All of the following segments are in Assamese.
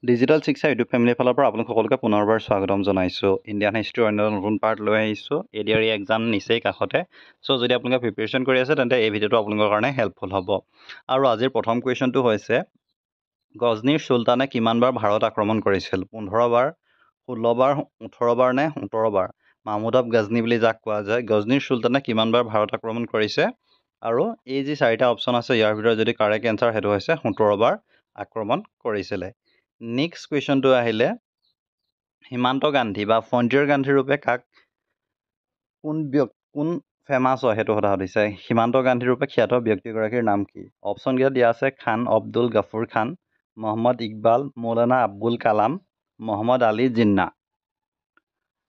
ডিজিটেল শিক্ষা ইউটিউব ফেমিলিৰ ফালৰ পৰা আপোনালোক সকলোকে পুনৰবাৰ স্বাগতম জনাইছোঁ। ইণ্ডিয়ান হিষ্ট্ৰীৰ অন্য নতুন পাৰ্ট লৈ আহিছোঁ। এডিআৰই এক্সাম নিচেই কাষতে। চ' যদি আপোনালোকে প্ৰিপেৰেশ্যন কৰি আছে তেন্তে এই ভিডিঅ'টো আপোনালোকৰ কাৰণে হেল্পফুল হ'ব। আৰু আজিৰ প্ৰথম কুৱেশ্যনটো হৈছে গজনীৰ চুলতানে কিমানবাৰ ভাৰত আক্ৰমণ কৰিছিল? 15 বাৰ, 16 বাৰ, 18 বাৰ নে 17 বাৰ? মাহমুদ অফ গজনী বুলি যাক কোৱা যায়। গজনীৰ চুলতানে কিমানবাৰ ভাৰত আক্ৰমণ কৰিছে? আৰু এই যি চাৰিটা অপশ্যন আছে ইয়াৰ ভিতৰত যদি কাৰেক্ট এনচাৰ সেইটো হৈছে 17 বাৰ আক্ৰমণ কৰিছিলে। নেক্সট কুৱেশ্যনটো আহিলে হিমান্ত গান্ধী বা ফ্ৰণ্টিয়াৰ গান্ধী ৰূপে কাক কোন ফেমাছ হয় সেইটো সোধা সুধিছে। হিমান্ত গান্ধী ৰূপে খ্যাত ব্যক্তিগৰাকীৰ নাম কি? অপশ্যনকেইটা দিয়া আছে খান আব্দুল গাফুৰ খান, মহম্মদ ইকবাল, মৌলানা আব্বুল কালাম, মহম্মদ আলী জিন্না।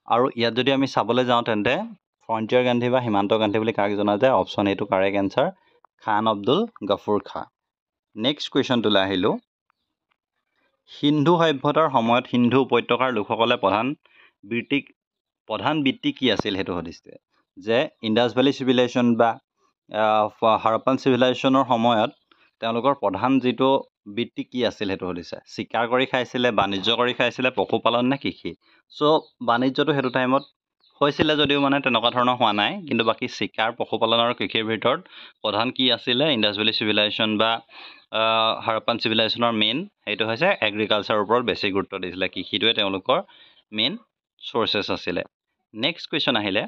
আৰু ইয়াত যদি আমি চাবলৈ যাওঁ তেন্তে ফ্ৰণ্টিয়াৰ গান্ধী বা হিমান্ত গান্ধী বুলি কাক জনা যায়? অপশ্যন এইটো কাৰেক্ট এনচাৰ খান আব্দুল গাফুৰ খান। নেক্সট কুৱেশ্যনটোলৈ আহিলোঁ। সিন্ধু সভ্যতাৰ সময়ত সিন্ধু উপত্যকাৰ লোকসকলে প্ৰধান বৃত্তি কি আছিল সেইটো সুধিছে। যে ইণ্ডাছ ভেলী চিভিলাইজেশ্যন বা হাৰাপ্পান চিভিলাইজেশ্যনৰ সময়ত তেওঁলোকৰ প্ৰধান যিটো বৃত্তি কি আছিল সেইটো সুধিছে। চিকাৰ কৰি খাইছিলে, বাণিজ্য কৰি খাইছিলে, পশুপালন নে কৃষি? চ' বাণিজ্যটো সেইটো টাইমত হৈছিলে যদিও মানে তেনেকুৱা ধৰণৰ হোৱা নাই, কিন্তু বাকী চিকাৰ, পশুপালন আৰু কৃষিৰ ভিতৰত প্ৰধান কি আছিলে? ইণ্ডাছ ভেলী চিভিলাইজেশ্যন বা হাৰাপ্পান চিভিলাইজেশ্যনৰ মেইন সেইটো হৈছে এগ্ৰিকালচাৰৰ ওপৰত বেছি গুৰুত্ব দিছিলে। কৃষিটোৱে তেওঁলোকৰ মেইন চ'ৰ্চেছ আছিলে। নেক্সট কুৱেশ্যন আহিলে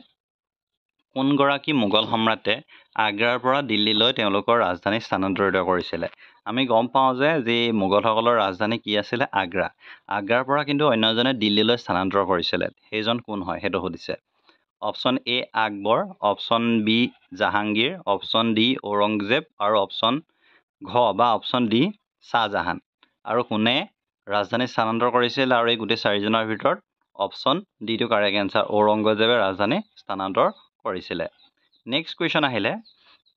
কোনগৰাকী মোগল সম্ৰাটে আগ্ৰাৰ পৰা দিল্লীলৈ তেওঁলোকৰ ৰাজধানী স্থানান্তৰিত কৰিছিলে? আমি গম পাওঁ যে যি মোগলসকলৰ ৰাজধানী কি আছিলে? আগ্ৰা। আগ্ৰাৰ পৰা কিন্তু অন্য এজনে দিল্লীলৈ স্থানান্তৰ কৰিছিলে। সেইজন কোন হয় সেইটো সুধিছে। Option A Akbar, option B Jahangir, option D Aurangzeb আৰু অপশ্যন ঘ বা অপশ্যন ডি শ্বাহজাহান। আৰু কোনে ৰাজধানী স্থানান্তৰ কৰিছিল? আৰু এই গোটেই চাৰিজনৰ ভিতৰত অপশ্যন ডিটো কাৰেক্ট এনচাৰ ঔৰংগজেবে ৰাজধানী স্থানান্তৰ কৰিছিলে। নেক্সট কুৱেশ্যন আহিলে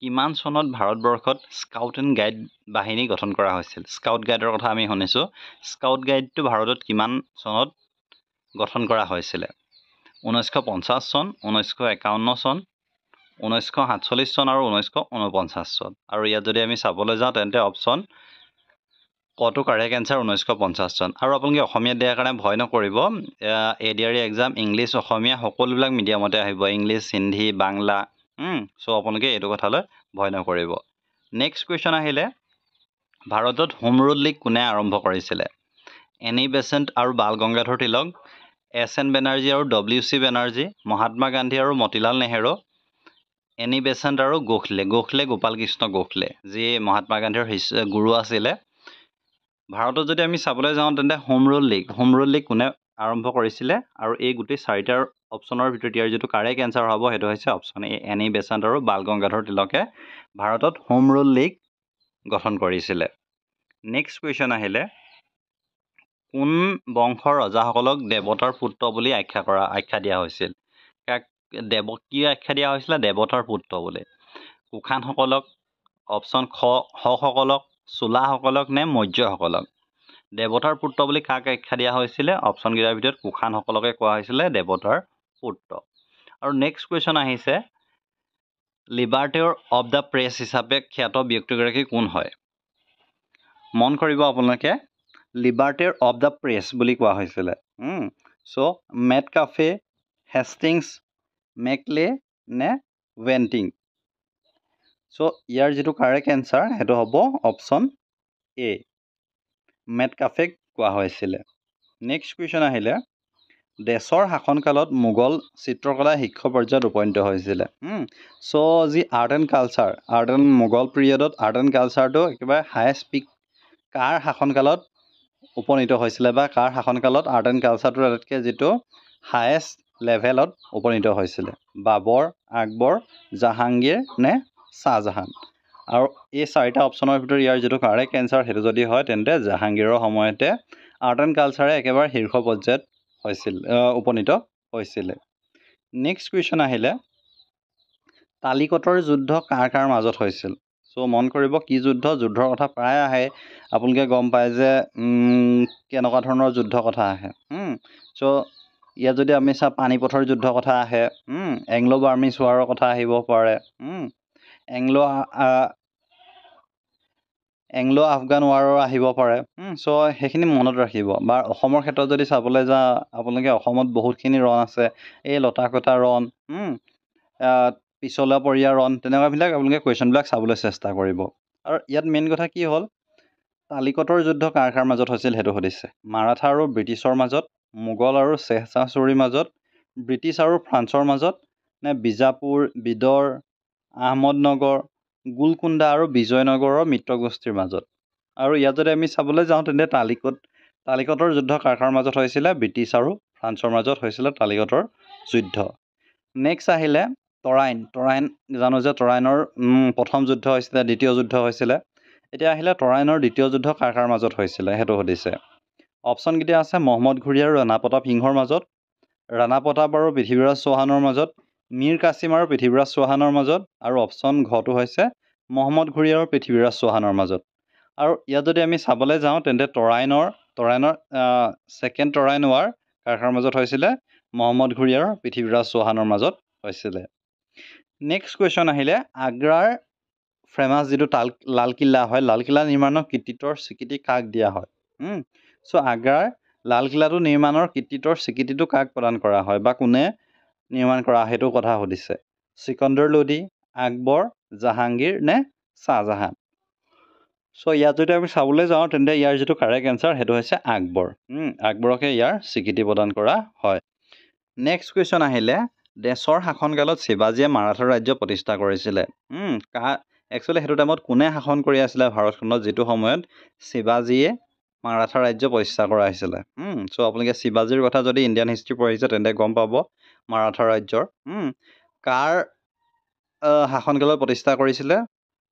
কিমান চনত ভাৰতবৰ্ষত স্কাউট এণ্ড গাইড বাহিনী গঠন কৰা হৈছিল? স্কাউট গাইডৰ কথা আমি শুনিছোঁ। স্কাউট গাইডটো ভাৰতত কিমান চনত গঠন কৰা হৈছিলে? 1950 চন, 1951 চন, 1947 চন আৰু 1949 চন। আৰু ইয়াত যদি আমি চাবলৈ যাওঁ তেন্তে অপশ্যন কটো কাৰেক্ট এনচাৰ 1950 চন। আৰু আপোনালোকে অসমীয়াত দিয়াৰ কাৰণে ভয় নকৰিব। এডিআৰই এক্সাম ইংলিছ, অসমীয়া সকলোবিলাক মিডিয়ামতে আহিব, ইংলিছ, হিন্দী, বাংলা। চ' আপোনালোকে এইটো কথালৈ ভয় নকৰিব। নেক্সট কুৱেশ্যন আহিলে ভাৰতত হোম ৰুল লীগ কোনে আৰম্ভ কৰিছিলে? এনি বেচেণ্ট আৰু বাল গংগাধৰ তিলক, এছ এন বেনাৰ্জী আৰু ডব্লিউ চি বেনাৰ্জী, মহাত্মা গান্ধী আৰু মতিলাল নেহেৰু, এনি বেচেণ্ট আৰু গোখলে গোপাল কৃষ্ণ গোখলে যি মহাত্মা গান্ধীৰ গুৰু আছিলে। ভাৰতত যদি আমি চাবলৈ যাওঁ তেন্তে হোম ৰুল লীগ কোনে আৰম্ভ কৰিছিলে? আৰু এই গোটেই চাৰিটাৰ অপশ্যনৰ ভিতৰত ইয়াৰ যিটো কাৰেক্ট এনচাৰ হ'ব সেইটো হৈছে অপশ্যন এ এনি বেচেণ্ট আৰু বাল গংগাধৰ তিলকে ভাৰতত হোম ৰুল লীগ গঠন কৰিছিলে। নেক্সট কুৱেশ্যন আহিলে কোন বংশৰ ৰজাসকলক দেৱতাৰ পুত্ৰ বুলি আখ্যা দিয়া হৈছিল? কি আখ্যা দিয়া হৈছিলে? দেৱতাৰ পুত্ৰ বুলি। কুশানসকলক, অপশ্যন খ সকলক, চোলাসকলক নে মৌৰ্যসকলক? দেৱতাৰ পুত্ৰ বুলি কাক আখ্যা দিয়া হৈছিলে? অপশ্যনকেইটাৰ ভিতৰত কুশানসকলকে কোৱা হৈছিলে দেৱতাৰ পুত্ৰ। আৰু নেক্সট কুৱেশ্যন আহিছে লিবাৰ্টেৰ অফ দ্য প্ৰেছ হিচাপে খ্যাত ব্যক্তিগৰাকী কোন হয়? মন কৰিব আপোনালোকে, লিবাৰ্টেৰ অফ দ্য প্ৰেছ বুলি কোৱা হৈছিলে। চ' মেটকাফে, হেষ্টিংছ, মেকলে নে ৱেণ্টিং? চ' ইয়াৰ যিটো কাৰেক্ট এনচাৰ সেইটো হ'ব অপশ্যন এ মেটকাফেক কোৱা হৈছিলে। নেক্সট কুৱেশ্যন আহিলে দেশৰ শাসনকালত মোগল চিত্ৰকলা শীৰ্ষ পৰ্যায়ত উপনীত হৈছিলে। চ' যি আৰ্ট এণ্ড মোগল পিৰিয়ডত আৰ্ট এণ্ড কালচাৰটো একেবাৰে হায়েষ্ট পিক কাৰ শাসনকালত উপনীত হৈছিলে বা কাৰ শাসনকালত আৰ্ট এণ্ড কালচাৰটো আটাইতকৈ যিটো হায়েষ্ট লেভেলত উপনীত হৈছিলে? বাবৰ, আকবৰ, জাহাংগীৰ নে শ্বাহজাহান? আৰু এই চাৰিটা অপশ্যনৰ ভিতৰত ইয়াৰ যিটো কাৰেক্ট এনচাৰ সেইটো যদি হয় তেন্তে জাহাংগীৰৰ সময়তে আৰ্ট এণ্ড কালচাৰে একেবাৰে শীৰ্ষ পৰ্যায়ত উপনীত হৈছিলে। নেক্সট কুৱেশ্যন আহিলে তালিকটৰ যুদ্ধ কাৰ মাজত হৈছিল? চ' মন কৰিব কি যুদ্ধৰ কথা প্ৰায় আহে। আপোনালোকে গম পায় যে কেনেকুৱা ধৰণৰ যুদ্ধৰ কথা আহে। চ' ইয়াত যদি আমি চাওঁ পানীপথৰ যুদ্ধৰ কথা আহে, এংলো বাৰ্মিজ ৱাৰৰ কথা আহিব পাৰে, এংলো আফগান ৱাৰৰ আহিব পাৰে চ' সেইখিনি মনত ৰাখিব বা অসমৰ ক্ষেত্ৰত যদি চাবলৈ যাওঁ আপোনালোকে অসমত বহুতখিনি ৰণ আছে এই লতাকটা ৰণ পিছলা পৰিয়া ৰণ তেনেকুৱাবিলাক আপোনালোকে কুৱেশ্যনবিলাক চাবলৈ চেষ্টা কৰিব আৰু ইয়াত মেইন কথা কি হ'ল তালিকতৰ যুদ্ধ কাৰ কাৰ মাজত হৈছিল সেইটো সুধিছে মাৰাঠা আৰু ব্ৰিটিছৰ মাজত মোগল আৰু শ্বেহজাহছুৰীৰ মাজত ব্ৰিটিছ আৰু ফ্ৰান্সৰ মাজত নে বিজাপুৰ বিদৰ আহমদনগৰ গোলকুণ্ডা আৰু বিজয়নগৰৰ মিত্ৰগোষ্ঠীৰ মাজত আৰু ইয়াত যদি আমি চাবলৈ যাওঁ তেন্তে তালিকতৰ যুদ্ধ কাৰ কাৰ মাজত হৈছিলে ব্ৰিটিছ আৰু ফ্ৰান্সৰ মাজত হৈছিলে তালিকতৰ যুদ্ধ নেক্সট আহিলে তৰাইন জানো যে তৰাইনৰ প্ৰথম যুদ্ধ হৈছিলে দ্বিতীয় যুদ্ধ হৈছিলে এতিয়া আহিলে তৰাইনৰ দ্বিতীয় যুদ্ধ কাৰ কাৰ মাজত হৈছিলে সেইটো সুধিছে অপশ্যনকেইটা আছে মহম্মদ ঘুৰি আৰু ৰাণা প্ৰতাপ সিংহৰ মাজত ৰাণা প্ৰতাপ আৰু পৃথিৱীৰাজ চৌহানৰ মাজত মীৰ কাছিম আৰু পৃথিৱীৰাজ চৌহানৰ মাজত আৰু অপশ্যন ঘটো হৈছে মহম্মদ ঘুৰি আৰু পৃথিৱীৰাজ চৌহানৰ মাজত আৰু ইয়াত যদি আমি চাবলৈ যাওঁ তেন্তে তৰাইনৰ ছেকেণ্ড তৰাইন ৱাৰ কাৰ কাৰ মাজত হৈছিলে মহম্মদ ঘুৰি আৰু পৃথিৱীৰাজ চৌহানৰ মাজত হৈছিলে নেক্সট কুৱেশ্যন আহিলে আগ্ৰাৰ ফেমাছ যিটো লালকিল্লা হয় লালকিল্লা নিৰ্মাণৰ কৃতিত্বৰ স্বীকৃতি কাক দিয়া হয় চ' আগ্ৰাৰ লালকিল্লাটো নিৰ্মাণৰ কৃতিত্বৰ স্বীকৃতিটো কাক প্ৰদান কৰা হয় বা কোনে নিৰ্মাণ কৰা সেইটো কথা সুধিছে চিকন্দৰ লোডি আকবৰ জাহাংগীৰ নে শ্বাহজাহান চ' ইয়াত যদি আমি চাবলৈ যাওঁ তেন্তে ইয়াৰ যিটো কাৰেক্ট এনচাৰ সেইটো হৈছে আকবৰ আকবৰকে ইয়াৰ স্বীকৃতি প্ৰদান কৰা হয় নেক্সট কুৱেশ্যন আহিলে দেশৰ শাসনকালত শিৱাজীয়ে মাৰাঠা ৰাজ্য প্ৰতিষ্ঠা কৰিছিলে একচুৱেলি সেইটো টাইমত কোনে শাসন কৰি আছিলে ভাৰতখনত যিটো সময়ত শিৱাজীয়ে মাৰাঠা ৰাজ্য প্ৰতিষ্ঠা কৰা হৈছিলে চ' আপোনালোকে শিৱাজীৰ কথা যদি ইণ্ডিয়ান হিষ্ট্ৰী পঢ়িছে তেন্তে গম পাব মাৰাঠা ৰাজ্যৰ কাৰ শাসনকালত প্ৰতিষ্ঠা কৰিছিলে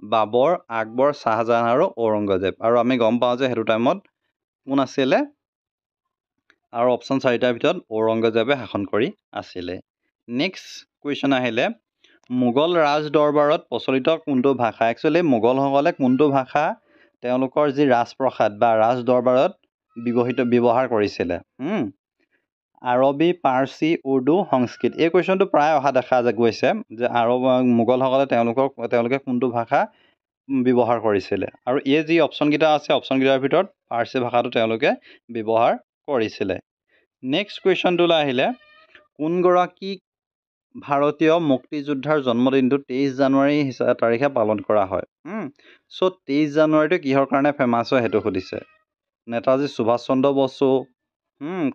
বাবৰ আকবৰ শ্বাহজাহান আৰু ঔৰংগজেব আৰু আমি গম পাওঁ যে সেইটো টাইমত কোন আছিলে আৰু অপশ্যন 4টাৰ ভিতৰত ঔৰংগজেবে শাসন কৰি আছিলে নেক্সট কুৱেশ্যন আহিলে মোগল ৰাজ দৰবাৰত প্ৰচলিত কোনটো ভাষা একচুৱেলি মোগলসকলে কোনটো ভাষা তেওঁলোকৰ যি ৰাজপ্ৰসাদ বা ৰাজ দৰবাৰত ব্যৱহাৰ কৰিছিলে আৰবী পাৰ্চী উৰ্দু সংস্কৃত এই কুৱেশ্যনটো প্ৰায় অহা দেখা গৈছে যে মোগলসকলে তেওঁলোকে কোনটো ভাষা ব্যৱহাৰ কৰিছিলে আৰু এই যি অপশ্যনকেইটা আছে অপশ্যনকেইটাৰ ভিতৰত পাৰ্চী ভাষাটো তেওঁলোকে ব্যৱহাৰ কৰিছিলে নেক্সট কুৱেশ্যনটোলৈ আহিলে কোনগৰাকী ভাৰতীয় মুক্তিযোদ্ধাৰ জন্মদিনটো 23 জানুৱাৰী তাৰিখে পালন কৰা হয় চ' 23 জানুৱাৰীটো কিহৰ কাৰণে ফেমাছ হয় সেইটো সুধিছে নেতাজী সুভাষ চন্দ্ৰ বসু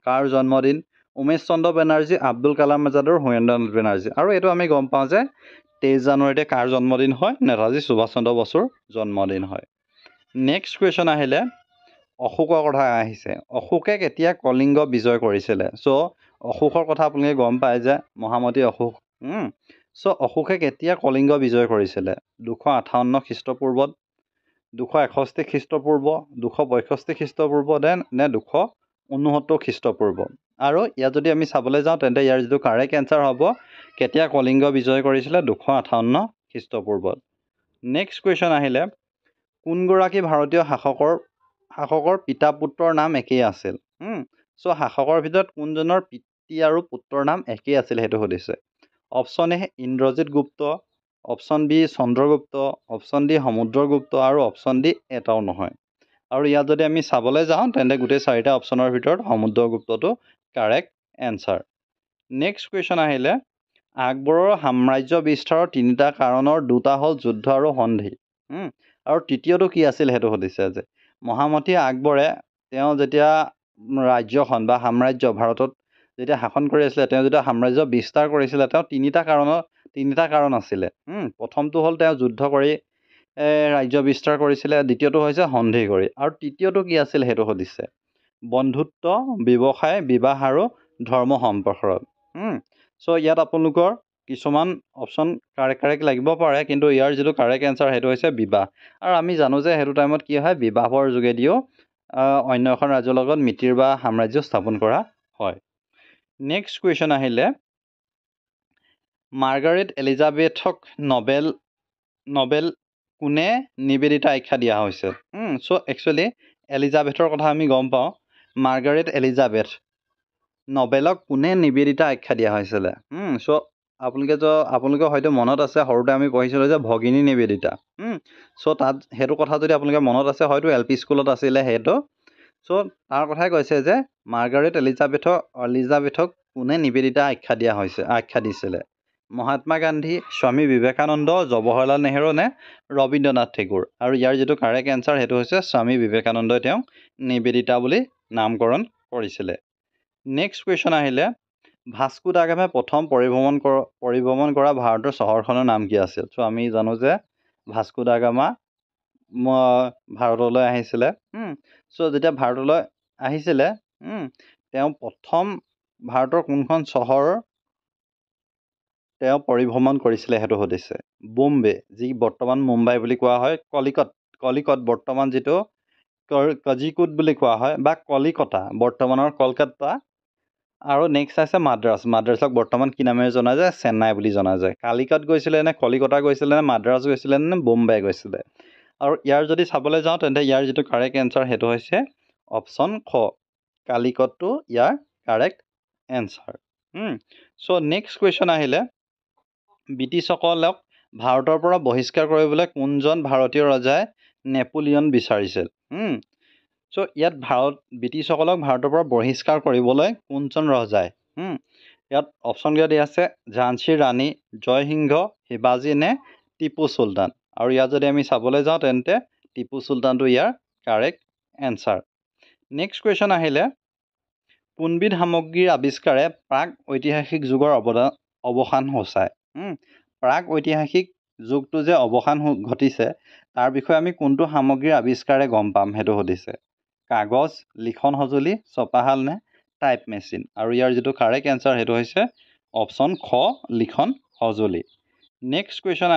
কাৰ জন্মদিন উমেশ চন্দ্ৰ বেনাৰ্জী আব্দুল কালাম আজাদৰ হীৰেন্দ্ৰনাথ বেনাৰ্জী আৰু এইটো আমি গম পাওঁ যে 23 জানুৱাৰীতে কাৰ জন্মদিন হয় নেতাজী সুভাষ চন্দ্ৰ বসুৰ জন্মদিন হয় নেক্সট কুৱেশ্যন আহিলে অশোকৰ কথা আহিছে অশোকে কেতিয়া কলিংগ বিজয় কৰিছিলে চ' অশোকৰ কথা আপোনালোকে গম পায় যে মহামতী অশোক চ' অশোকে কেতিয়া কলিংগ বিজয় কৰিছিলে 258 খ্ৰীষ্টপূৰ্বত 261 খ্ৰীষ্টপূৰ্ব 262 খ্ৰীষ্টপূৰ্ব নে 269 খ্ৰীষ্টপূৰ্ব আৰু ইয়াত যদি আমি চাবলৈ যাওঁ তেন্তে ইয়াৰ যিটো কাৰেক্ট এনচাৰ হ'ব কেতিয়া কলিংগ বিজয় কৰিছিলে 258 খ্ৰীষ্টপূৰ্বত নেক্সট কুৱেশ্যন আহিলে কোনগৰাকী ভাৰতীয় শাসকৰ পিতা পুত্ৰৰ নাম একেই আছিল চ' শাসকৰ ভিতৰত কোনজনৰ পিতৃ আৰু পুত্ৰৰ নাম একেই আছিল সেইটো সুধিছে option A Indrajit Gupta option B Chandragupta option D Samudragupta আৰু অপশ্যন ডি এটাও নহয় আৰু ইয়াত যদি আমি চাবলৈ যাওঁ তেন্তে গোটেই 4টা অপশ্যনৰ ভিতৰত সমুদ্ৰগুপ্তটো কাৰেক্ট এনচাৰ নেক্সট কুৱেশ্যন আহিলে আকবৰৰ সাম্ৰাজ্য বিস্তাৰৰ 3টা কাৰণৰ 2টা হ'ল যুদ্ধ আৰু সন্ধি আৰু তৃতীয়টো কি আছিল সেইটো সুধিছে যে মহামতী আকবৰে তেওঁ যেতিয়া ৰাজ্যখন বা সাম্ৰাজ্য ভাৰতত যেতিয়া শাসন কৰি আছিলে তেওঁ যেতিয়া সাম্ৰাজ্য বিস্তাৰ কৰিছিলে তেওঁ 3টা কাৰণ আছিলে প্ৰথমটো হ'ল তেওঁ যুদ্ধ কৰি ৰাজ্য বিস্তাৰ কৰিছিলে দ্বিতীয়টো হৈছে সন্ধি কৰি আৰু তৃতীয়টো কি আছিল সেইটো সুধিছে বন্ধুত্ব ব্যৱসায় বিবাহ আৰু ধৰ্ম সম্প্ৰসাৰণ চ' ইয়াত আপোনালোকৰ কিছুমান অপশ্যন কাৰেক্ট লাগিব পাৰে কিন্তু ইয়াৰ যিটো কাৰেক্ট এনচাৰ সেইটো হৈছে বিবাহ আৰু আমি জানো যে সেইটো টাইমত কি হয় বিবাহৰ যোগেদিও অন্য এখন ৰাজ্যৰ লগত মিতিৰ বা সাম্ৰাজ্য স্থাপন কৰা হয় নেক্সট কুৱেশ্যন আহিলে মাৰ্গাৰেট এলিজাবেথক নবেল কোনে নিবেদিতা আখ্যা দিয়া হৈছে চ' একচুৱেলি এলিজাবেথৰ কথা আমি গম পাওঁ মাৰ্গাৰেট এলিজাবেথ নবেলক কোনে নিবেদিতা আখ্যা দিয়া হৈছিলে চ' আপোনালোকে হয়তো মনত আছে সৰুতে আমি পঢ়িছিলোঁ যে ভগিনী নিবেদিতা চ' তাত সেইটো কথা যদি আপোনালোকে মনত আছে হয়তো LP স্কুলত আছিলে সেইটো চ' তাৰ কথাই কৈছে যে মাৰ্গাৰেট এলিজাবেথক কোনে নিবেদিতা আখ্যা দিছিলে মহাত্মা গান্ধী স্বামী বিবেকানন্দ জৱাহৰলাল নেহেৰু নে ৰবীন্দ্ৰনাথ টেগোৰ আৰু ইয়াৰ যিটো কাৰেক্ট এনচাৰ সেইটো হৈছে স্বামী বিবেকানন্দই তেওঁক নিবেদিতা বুলি নামকৰণ কৰিছিলে নেক্সট কুৱেশ্যন আহিলে ভাস্কো দা গামাই প্ৰথম পৰিভ্ৰমণ কৰা ভাৰতৰ চহৰখনৰ নাম কি আছিল চ' আমি জানো যে ভাস্কো দা গামা ভাৰতলৈ আহিছিলে চ' যেতিয়া ভাৰতলৈ আহিছিলে তেওঁ প্ৰথম ভাৰতৰ কোনখন চহৰ তেওঁ পৰিভ্ৰমণ কৰিছিলে সেইটো সুধিছে বোম্বে যি বৰ্তমান মুম্বাই বুলি কোৱা হয় কলিকত বৰ্তমান যিটো কজিকোট বুলি কোৱা হয় বা কলিকতা বৰ্তমানৰ কলকাতা আৰু নেক্সট আছে মাদ্ৰাছক বৰ্তমান কি নামেৰে জনা যায় চেন্নাই বুলি জনা যায় কালিকত গৈছিলে নে কলিকতা গৈছিলে নে মাদ্ৰাছ গৈছিলে নে বোম্বাই গৈছিলে আৰু ইয়াৰ যদি চাবলৈ যাওঁ তেন্তে ইয়াৰ যিটো কাৰেক্ট এনচাৰ সেইটো হৈছে অপশ্যন খ কালিকতটো ইয়াৰ correct answer so' next question আহিলে ব্ৰিটিছসকলক ভাৰতৰ পৰা বহিষ্কাৰ কৰিবলৈ কোনজন ভাৰতীয় ৰজাই নেপোলিয়ন বিচাৰিছিল চ' ইয়াত ব্ৰিটিছসকলক ভাৰতৰ পৰা বহিষ্কাৰ কৰিবলৈ কোনজন ৰজাই ইয়াত অপশ্যন দিয়া আছে ঝান্সীৰ ৰাণী জয়সিংহ শিৱাজী নে টিপু চুলতান আৰু ইয়াত যদি আমি চাবলৈ যাওঁ তেন্তে টিপু চুলতানটো ইয়াৰ কাৰেক্ট এনচাৰ নেক্সট কুৱেশ্যন আহিলে কোনবিধ সামগ্ৰীৰ আৱিষ্কাৰে প্ৰাক ঐতিহাসিক যুগৰ অৱসান সূচায় প্ৰাক ঐতিহাসিক যুগটো যে অৱসান ঘটিছে তাৰ বিষয়ে আমি কোনটো সামগ্ৰীৰ আৱিষ্কাৰে গম পাম সেইটো সুধিছে কাগজ লিখন সঁজুলি ছপাশাল নে টাইপ মেচিন আৰু ইয়াৰ যিটো কাৰেক্ট এনচাৰ সেইটো হৈছে অপশ্যন খ লিখন সঁজুলি নেক্সট কুৱেশ্যন